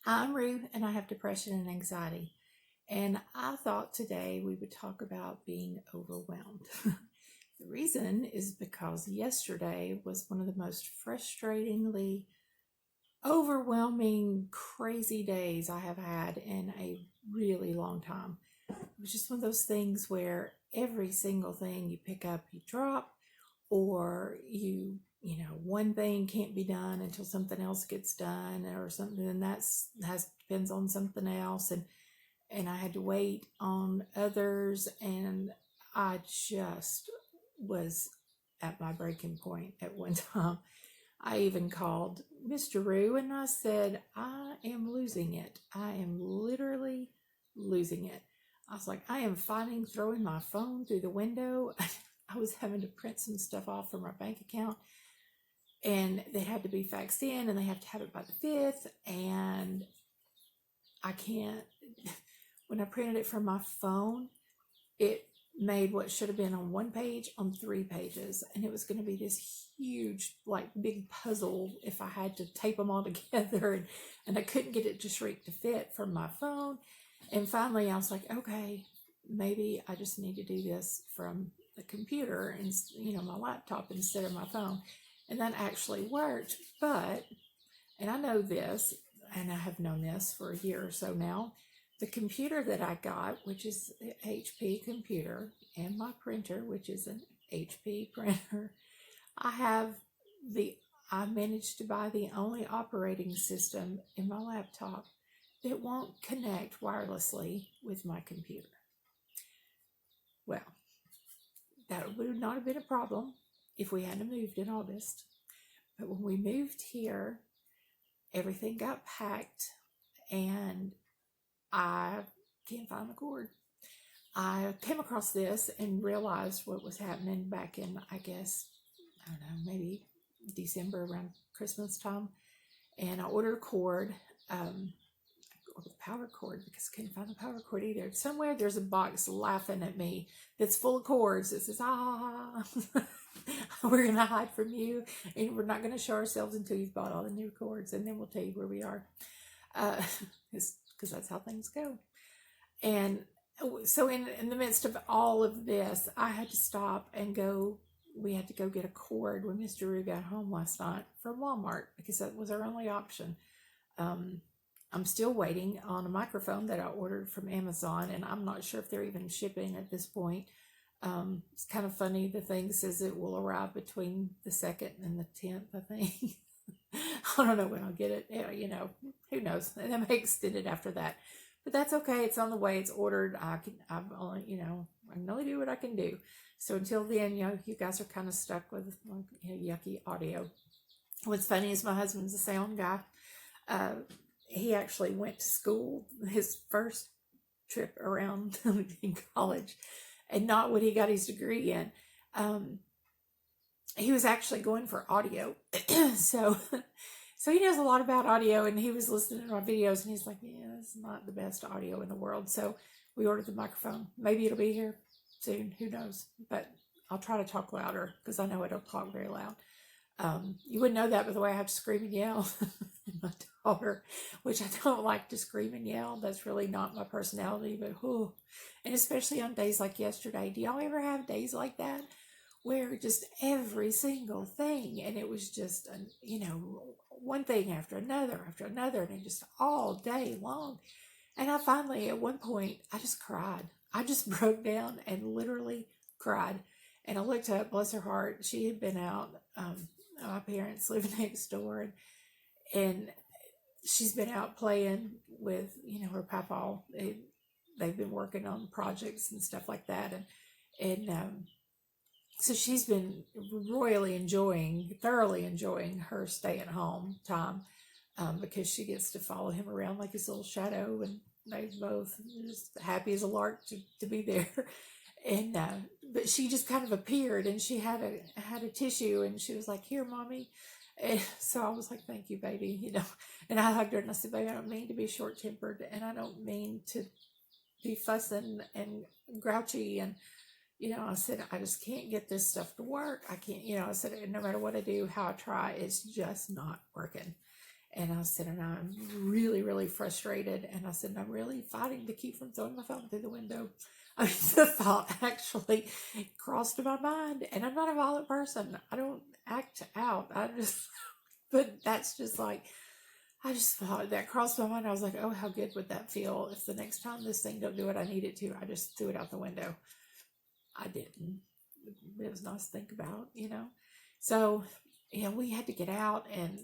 I'm Rue, and I have depression and anxiety. And I thought today we would talk about being overwhelmed. The reason is because yesterday was one of the most frustratingly overwhelming, crazy days I have had in a really long time. It was just one of those things where every single thing you pick up, you drop, or one thing can't be done until something else gets done or something, and that's has depends on something else, and I had to wait on others, and I just was at my breaking point at one time. I even called Mr. Rue and I said, I am losing it. I am literally losing it. I was like, I am fighting throwing my phone through the window. I was having to print some stuff off from our bank account, and they had to be faxed in, and they have to have it by the 5th. And I can't, when I printed it from my phone, it made what should have been on one page on 3 pages, and it was going to be this huge, like, big puzzle if I had to tape them all together, and I couldn't get it to shrink to fit from my phone. And finally I was like, okay, maybe I just need to do this from the computer and my laptop instead of my phone. And that actually worked. But, and I know this, and I have known this for a year or so now, the computer that I got, which is the HP computer, and my printer, which is an HP printer, I have I managed to buy the only operating system in my laptop that won't connect wirelessly with my computer. Well, that would not have been a problem if we hadn't moved in August. But when we moved here, everything got packed, and I can't find the cord. I came across this and realized what was happening back in, I guess, I don't know, maybe December around Christmas time. And I ordered a cord, ordered the power cord because I couldn't find the power cord either. Somewhere there's a box laughing at me that's full of cords that says, we're going to hide from you, and we're not going to show ourselves until you've bought all the new cords, and then we'll tell you where we are. Because that's how things go. And so in the midst of all of this, I had to stop and go. We had to go get a cord when Mr. Rue got home last night from Walmart because that was our only option. I'm still waiting on a microphone that I ordered from Amazon, and I'm not sure if they're even shipping at this point. It's kind of funny. The thing says it will arrive between the 2nd and the 10th, I think. I don't know when I'll get it. Who knows? And it may extend it after that. But that's okay. It's on the way. It's ordered. I can only do what I can do. So until then, you guys are kind of stuck with yucky audio. What's funny is my husband's a sound guy. He actually went to school, his first trip around in college, and not what he got his degree in. He was actually going for audio. so he knows a lot about audio, and he was listening to our videos, and he's like, yeah, it's not the best audio in the world. So we ordered the microphone. Maybe it'll be here soon. Who knows? But I'll try to talk louder because I know I don't talk very loud. You wouldn't know that by the way I have to scream and yell. My daughter, which I don't like to scream and yell. That's really not my personality, but and especially on days like yesterday. Do y'all ever have days like that where just every single thing, and it was just one thing after another, and it just all day long. And I finally, at one point, I just cried. I just broke down and literally cried. And I looked up, bless her heart, she had been out. My parents live next door, and she's been out playing with, her papa. They've been working on projects and stuff like that. And so she's been thoroughly enjoying her stay at home time, because she gets to follow him around like his little shadow, and they both just happy as a lark to be there. And but she just kind of appeared, and she had a tissue, and she was like, "Here, mommy." And so I was like, "Thank you, baby." And I hugged her and I said, "Baby, I don't mean to be short tempered, and I don't mean to be fussing and grouchy." And I said, "I just can't get this stuff to work. I can't." I said, "No matter what I do, how I try, it's just not working." And I said, and I'm really, really frustrated. And I said, and I'm really fighting to keep from throwing my phone through the window. I mean, the thought actually crossed my mind. And I'm not a violent person. I don't act out. I just, but that's just like, I just thought that crossed my mind. I was like, oh, how good would that feel if the next time this thing don't do what I need it to, I just threw it out the window. I didn't. It was nice to think about, So, we had to get out, and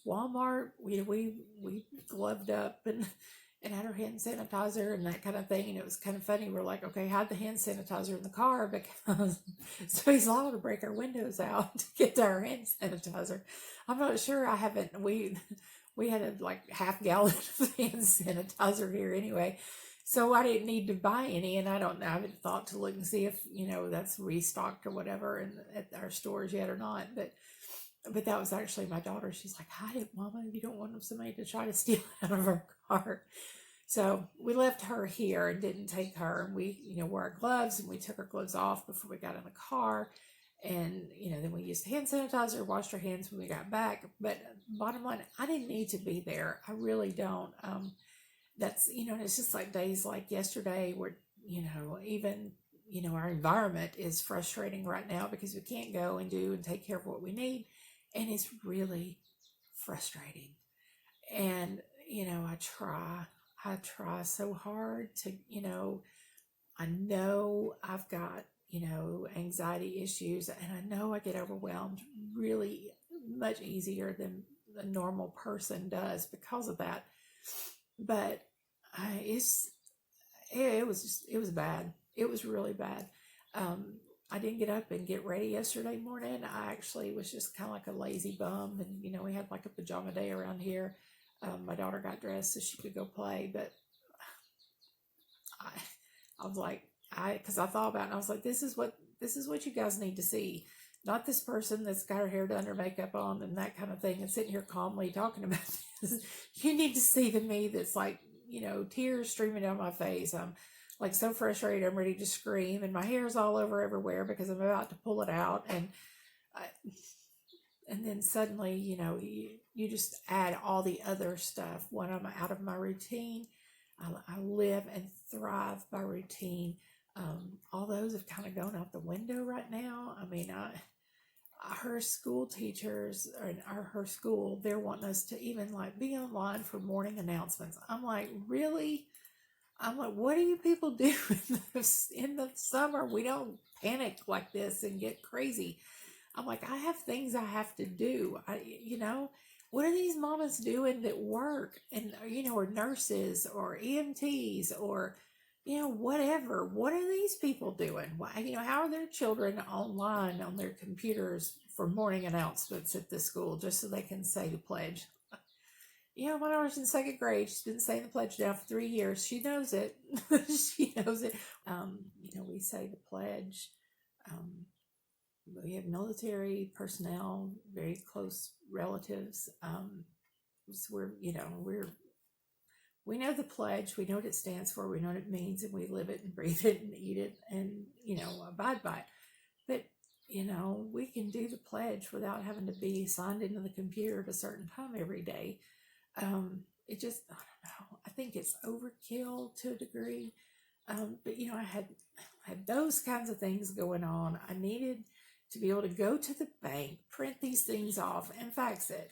Walmart, we gloved up and had our hand sanitizer and that kind of thing. And it was kind of funny. We're like, okay, hide the hand sanitizer in the car because somebody's liable to break our windows out to get our hand sanitizer. I'm not sure. I haven't. We had a like half gallon of hand sanitizer here anyway. So I didn't need to buy any, and I haven't thought to look and see if that's restocked or whatever at our stores yet or not. But that was actually my daughter. She's like, hide it, Mama. You don't want somebody to try to steal it out of our car. So we left her here and didn't take her. And we, wore our gloves, and we took our gloves off before we got in the car. And, then we used hand sanitizer, washed our hands when we got back. But bottom line, I didn't need to be there. I really don't. That's, and it's just like days like yesterday where, even, our environment is frustrating right now because we can't go and do and take care of what we need. And it's really frustrating. And, I try so hard to, I know I've got, anxiety issues, and I know I get overwhelmed really much easier than a normal person does because of that. But it was bad. It was really bad. I didn't get up and get ready yesterday morning. I actually was just kind of like a lazy bum, and we had like a pajama day around here. My daughter got dressed so she could go play, but I was like, because I thought about it, and I was like, this is what you guys need to see, not this person that's got her hair done or makeup on and that kind of thing, and sitting here calmly talking about this. You need to see the me that's like, tears streaming down my face. I'm like so frustrated. I'm ready to scream, and my hair's all over everywhere because I'm about to pull it out. And then suddenly, you just add all the other stuff. When I'm out of my routine, I live and thrive by routine. All those have kind of gone out the window right now. I mean, her school teachers or her school, they're wanting us to even like be online for morning announcements. I'm like, really? I'm like, what do you people do in the summer? We don't panic like this and get crazy. I'm like, I have things I have to do. What are these mamas doing that work and, or nurses or EMTs or, whatever. What are these people doing? Why, how are their children online on their computers for morning announcements at the school just so they can say the pledge? My daughter's in second grade. She's been saying the pledge now for 3 years. She knows it. She knows it. We say the pledge. We have military personnel, very close relatives. So we know the pledge. We know what it stands for. We know what it means, and we live it and breathe it and eat it and abide by it. But we can do the pledge without having to be signed into the computer at a certain time every day. It just, I don't know. I think it's overkill to a degree. But I had those kinds of things going on. I needed to be able to go to the bank, print these things off, and fax it.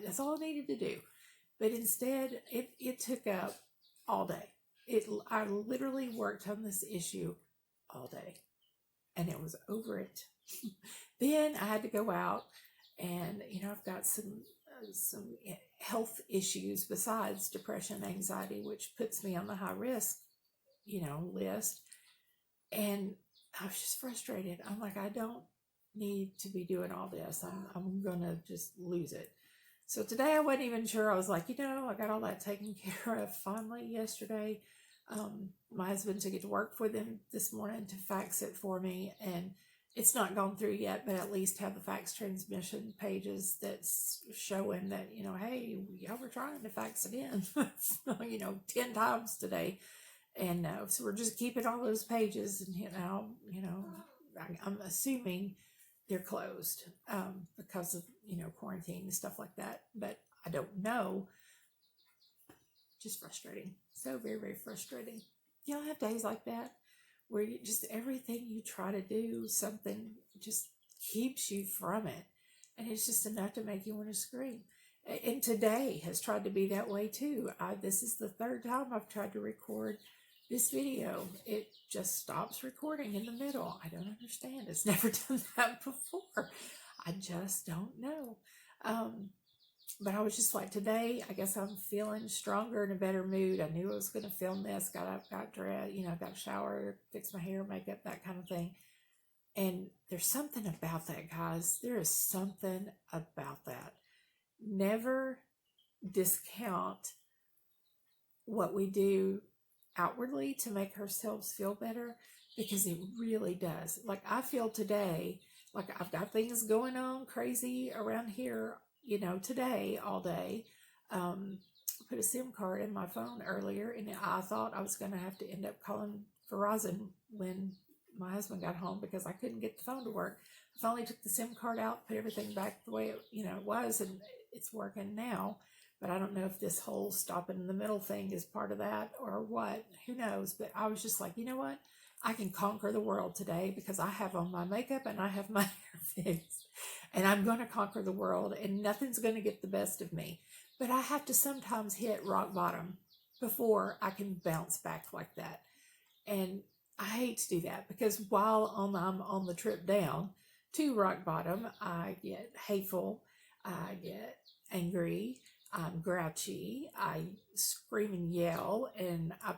That's all I needed to do. But instead, it took up all day. I literally worked on this issue all day, and it was over it. Then I had to go out, and I've got some health issues besides depression and anxiety, which puts me on the high risk, list. And I was just frustrated. I'm like, I don't need to be doing all this. I'm gonna just lose it. So today I wasn't even sure. I was like, I got all that taken care of finally yesterday. My husband took it to work for them this morning to fax it for me, and it's not gone through yet, but at least have the fax transmission pages that's showing that, hey, y'all were trying to fax it in, 10 times today. And so we're just keeping all those pages, and I'm assuming they're closed because of quarantine and stuff like that. But I don't know. Just frustrating. So very, very frustrating. Y'all have days like that where you just everything you try to do, something just keeps you from it. And it's just enough to make you want to scream. And today has tried to be that way too. This is the third time I've tried to record this video. It just stops recording in the middle. I don't understand. It's never done that before. I just don't know. But I was just like, today, I guess I'm feeling stronger, in a better mood. I knew I was going to film this. Got up, got dressed, got showered, fixed my hair, makeup, that kind of thing. And there's something about that, guys. There is something about that. Never discount what we do outwardly to make ourselves feel better, because it really does. Like, I feel today, like I've got things going on crazy around here, today, all day. Put a SIM card in my phone earlier, and I thought I was going to have to end up calling Verizon when my husband got home, because I couldn't get the phone to work. I finally took the SIM card out, put everything back the way it was, and it's working now. But I don't know if this whole stopping in the middle thing is part of that or what. Who knows? But I was just like, you know what? I can conquer the world today, because I have on my makeup and I have my hair fixed. And I'm going to conquer the world, and nothing's going to get the best of me. But I have to sometimes hit rock bottom before I can bounce back like that. And I hate to do that, because while I'm on the trip down to rock bottom, I get hateful, I get angry, I'm grouchy, I scream and yell, and I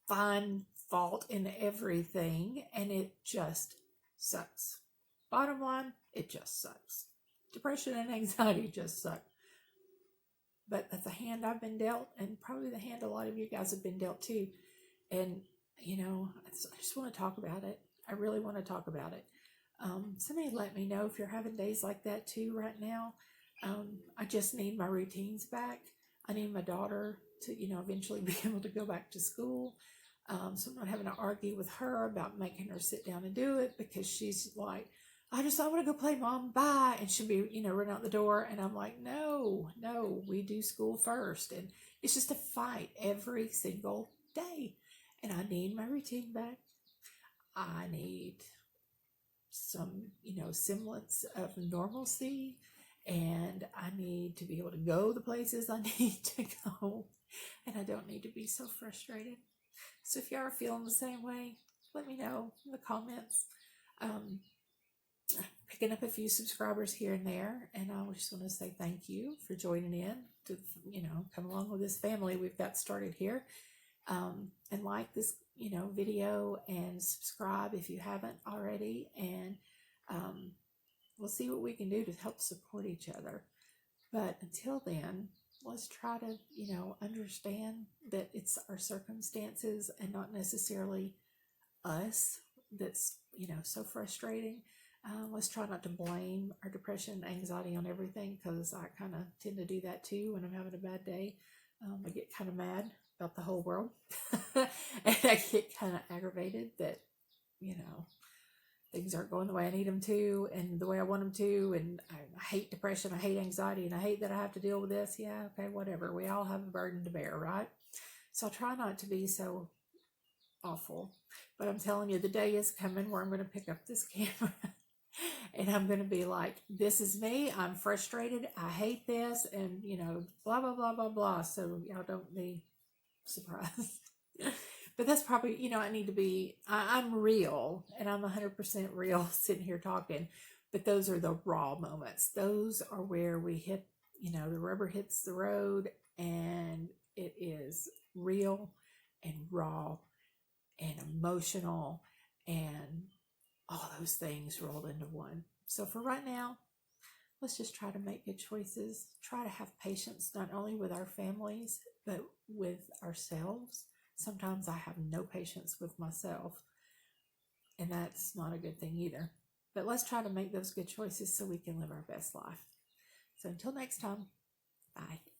find fault in everything, and it just sucks. Bottom line, it just sucks. Depression and anxiety just suck. But that's the hand I've been dealt, and probably the hand a lot of you guys have been dealt too. And, I just want to talk about it. I really want to talk about it. Somebody let me know if you're having days like that too right now. I just need my routines back. I need my daughter to, eventually be able to go back to school. So I'm not having to argue with her about making her sit down and do it, because she's like, I want to go play, Mom, bye. And she'll be, run out the door. And I'm like, no, we do school first. And it's just a fight every single day. And I need my routine back. I need some, semblance of normalcy. And I need to be able to go the places I need to go. And I don't need to be so frustrated. So if you are feeling the same way, let me know in the comments. Picking up a few subscribers here and there, and I just want to say thank you for joining in to, come along with this family we've got started here. And like this, video, and subscribe if you haven't already, and we'll see what we can do to help support each other. But until then, let's try to, understand that it's our circumstances and not necessarily us that's, so frustrating. Let's try not to blame our depression and anxiety on everything, because I kind of tend to do that too when I'm having a bad day. I get kind of mad about the whole world. And I get kind of aggravated that, things aren't going the way I need them to and the way I want them to. And I hate depression, I hate anxiety, and I hate that I have to deal with this. Yeah, okay, whatever. We all have a burden to bear, right? So I'll try not to be so awful. But I'm telling you, the day is coming where I'm going to pick up this camera and I'm going to be like, this is me. I'm frustrated. I hate this. And, blah, blah, blah, blah, blah. So y'all don't be surprised. But that's probably, I need to be, I'm real, and I'm 100% real sitting here talking. But those are the raw moments. Those are where we hit, the rubber hits the road, and it is real and raw and emotional and all those things rolled into one. So for right now, let's just try to make good choices. Try to have patience, not only with our families, but with ourselves. Sometimes I have no patience with myself, and that's not a good thing either. But let's try to make those good choices so we can live our best life. So until next time, bye.